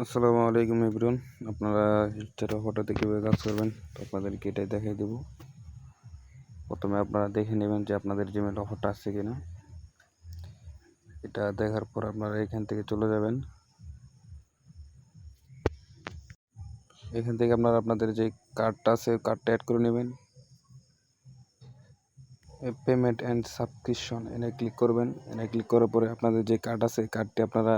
আসসালামু আলাইকুম এভরিওয়ান। আপনারা যারা ফটোতে কীভাবে কাজ করবেন তো আপনাদেরকে এটাই দেখিয়ে দেবো। প্রথমে আপনারা দেখে নেবেন যে আপনাদের জিমেল অফারটা আছে কিনা। এটা দেখার পর আপনারা এখান থেকে চলে যাবেন। এখান থেকে আপনারা আপনাদের যে কার্ডটা আছে কার্ডটা অ্যাড করে নেবেন। পেমেন্ট অ্যান্ড সাবস্ক্রিপশন এনে ক্লিক করবেন। এনে ক্লিক করার পরে আপনাদের যে কার্ড আছে কার্ডটি আপনারা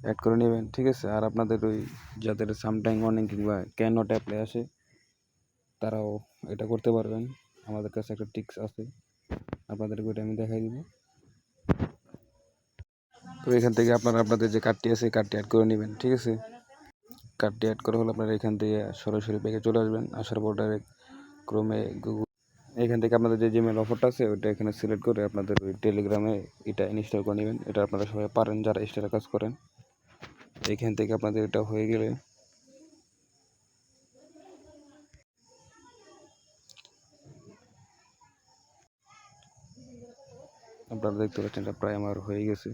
অ্যাড করে নেবেন, ঠিক আছে। আর আপনাদের ওই যাদের সামটাইম ওয়ার্নিং কিংবা ক্যান নট অ্যাপ্লাই আসে তারাও এটা করতে পারবেন। আমাদের কাছে একটা টিক্স আছে, আপনাদেরকে ওইটা আমি দেখাই দিব। তো এখান থেকে আপনারা আপনাদের যে কার্ডটি আছে কার্ডটি অ্যাড করে নেবেন, ঠিক আছে। কার্ডটি অ্যাড করা হলে আপনারা এখান থেকে সরাসরি ব্যাগে চলে আসবেন। আসার পর ডাইরেক্ট ক্রোমে গুগল এখান থেকে আপনাদের যে জিমেল অফারটা আছে ওইটা এখানে সিলেক্ট করে আপনাদের ওই টেলিগ্রামে এটা ইনস্টল করে নেবেন। এটা আপনারা সবাই পারেন যারা এক্সট্রা কাজ করেন। এখান থেকে আপনাদের এটা হয়ে গেলে আপনারা দেখতে পাচ্ছেন এটা প্রায় আমার হয়ে গেছে।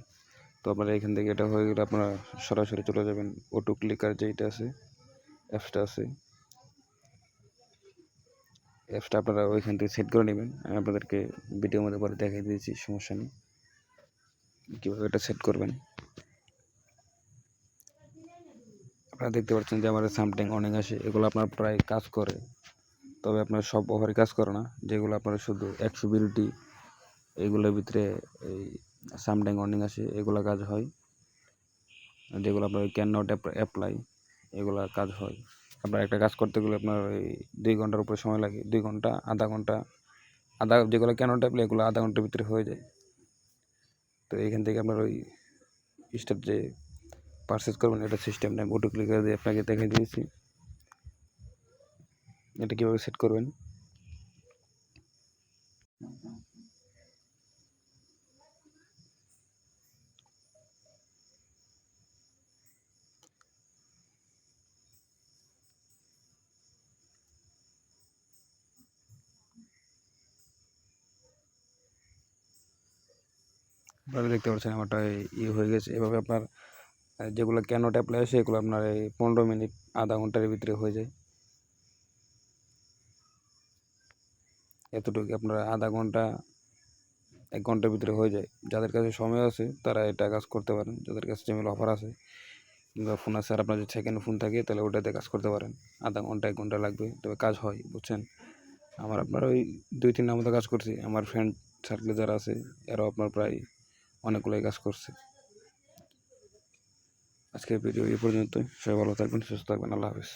তো আপনারা এখান থেকে এটা হয়ে গেলে আপনারা সরাসরি চলে যাবেন অটো ক্লিকার যেটা আছে অ্যাপসটা আছে, অ্যাপসটা আপনারা ওইখান থেকে সেট করে নেবেন। আমি আপনাদেরকে ভিডিওর মধ্যে পরে দেখিয়ে দিয়েছি, সমস্যা নেই কীভাবে এটা সেট করবেন। আপনারা দেখতে পাচ্ছেন যে আমার সামথিং অনেক আসে, এগুলো আপনার প্রায় কাজ করে, তবে আপনার সব অফারই কাজ করে না। যেগুলো আপনারা শুধু অ্যাক্সেসিবিলিটি এইগুলোর ভিতরে এই সামথিং অর্নিং আসে এগুলো কাজ হয়। যেগুলো আপনার ক্যান নট অ্যাপ্লাই এগুলো কাজ হয়। আপনার একটা কাজ করতে গেলে আপনার ওই 2 ঘন্টার উপরে সময় লাগে, 2 ঘন্টা আধা ঘন্টা যেগুলো ক্যান নট অ্যাপ্লাই এগুলো আধা ঘন্টার ভিতরে হয়ে যায়। তো এইখান থেকে আপনার ওই স্টেপ যে পারচেজ করবেন এটা সিস্টেম নেই, অটো ক্লিকার দিয়ে আপনাকে দেখাই দিয়েছি এটা কীভাবে সেট করবেন। আপনারা দেখতে পাচ্ছেন আমারটা হয়ে গেছে। এভাবে আপনার যেগুলো ক্যান নট অ্যাপ্লাই আসে এগুলো আপনার এই 15 মিনিট আধা ঘন্টার ভিতরে হয়ে যায়। এতটুকু আপনারা আধা ঘন্টা 1 ঘন্টার ভিতরে হয়ে যায়। যাদের কাছে সময় আছে তারা এটা কাজ করতে পারেন, যাদের কাছে জিমেল অফার আছে কিংবা ফোন আছে আর আপনার যদি সেকেন্ড ফোন থাকে তাহলে ওটাতে কাজ করতে পারেন। আধা ঘন্টা 1 ঘন্টা লাগবে, তবে কাজ হয়, বুঝছেন। আপনার ওই 2-3টার মতো কাজ করছি। আমার ফ্রেন্ড সার্কেলে যারা আছে এরাও আপনার প্রায় অনেকগুলোই কাজ করছে। আজকের ভিডিও এই পর্যন্তই। সবাই ভালো থাকবেন, সুস্থ থাকবেন। আল্লাহ হাফেজ।